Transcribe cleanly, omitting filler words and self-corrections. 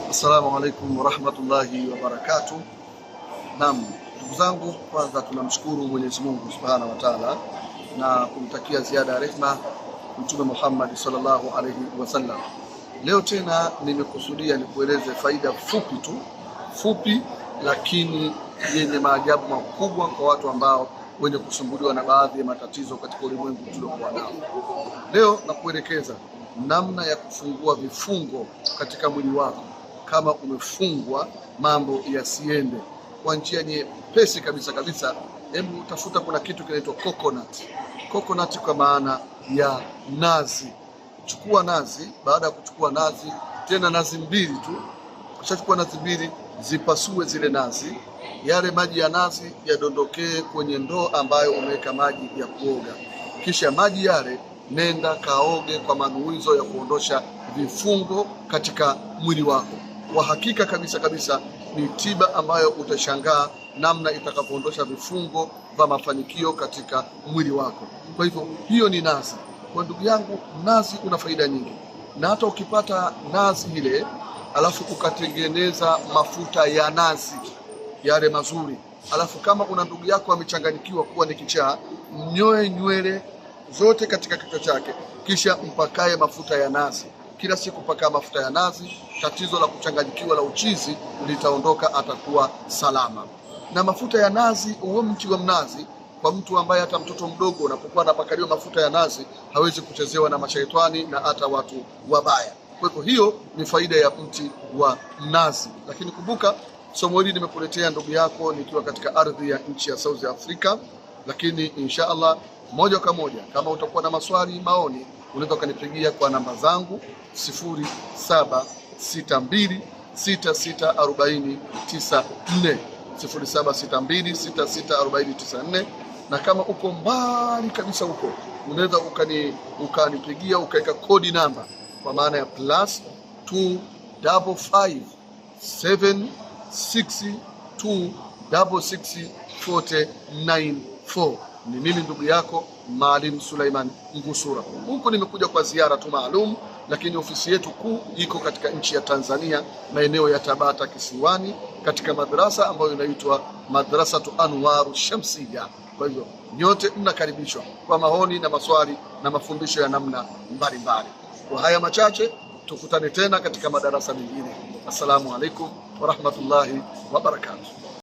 Assalamu alaikum warahmatullahi wabarakatuh. Naam, ndugu zangu, kwanza tunamshukuru Mwenyezi Mungu Subhanahu wa Ta'ala na kumtakia ziada ya rehema Mtume Muhammad sallallahu alaihi wasallam. Leo tena nimekusudia nikueleze faida fupi lakini yenye maajabu makubwa kwa watu ambao wenye kusumbuliwa na baadhi ya matatizo katika ulimwengu tuliokuwa nao. Leo nakuelekeza namna ya kufungua vifungo katika mwili wako kama umefungwa mambo yasiende kwa njia nyepesi kabisa. Hebu tafuta, kuna kitu kinaitwa coconut kwa maana ya nazi. Chukua nazi, baada ya kuchukua nazi, tena nazi mbili tu. Ukishachukua nazi mbili, zipasue zile nazi, yale maji ya nazi yadondokee kwenye ndoo ambayo umeweka maji ya kuoga. Kisha maji yale nenda kaoge kwa manuizo ya kuondosha vifungo katika mwili wako. Kwa hakika kabisa ni tiba ambayo utashangaa namna itakapoondosha vifungo vya mafanikio katika mwili wako. Kwa hivyo hiyo ni nazi. Kwa ndugu yangu, nazi una faida nyingi, na hata ukipata nazi ile alafu ukatengeneza mafuta ya nazi yale mazuri, alafu kama una ndugu yako amechanganyikiwa kuwa ni kichaa, mnyoe nywele zote katika kichwa chake, kisha mpakae mafuta ya nazi. Kila siku paka mafuta ya nazi, tatizo la kuchanganyikiwa la uchizi litaondoka, atakuwa salama. Na mafuta ya nazi, huo mti wa mnazi, kwa mtu ambaye hata mtoto mdogo unapokuwa anapakaliwa mafuta ya nazi hawezi kuchezewa na mashaitani na hata watu wabaya. Kwa hivyo hiyo ni faida ya mti wa mnazi. Lakini kumbuka, somo hili nimekuletea ndugu yako nikiwa katika ardhi ya nchi ya South Africa, lakini insha Allah moja kwa moja, kama utakuwa na maswali, maoni, unaweza kunipigia kwa namba zangu 0762664094 0762664094. Na kama uko mbali kabisa huko, unaweza ukanipigia ukaweka kodi namba kwa maana ya +25526264094. Ni mimi ndugu yako Maalim Suleiman Ngusura. Huko nimekuja kwa ziara tu maalum, lakini ofisi yetu kuu iko katika nchi ya Tanzania, maeneo ya Tabata Kisiwani, katika madrasa ambayo inaitwa Madrasatu Anwaru Shamsia. Kwa hivyo nyote mnakaribishwa kwa maoni na maswali na mafundisho ya namna mbalimbali. Kwa haya machache, tukutane tena katika madarasa mengine. Assalamu alaikum warahmatullahi wabarakatuh.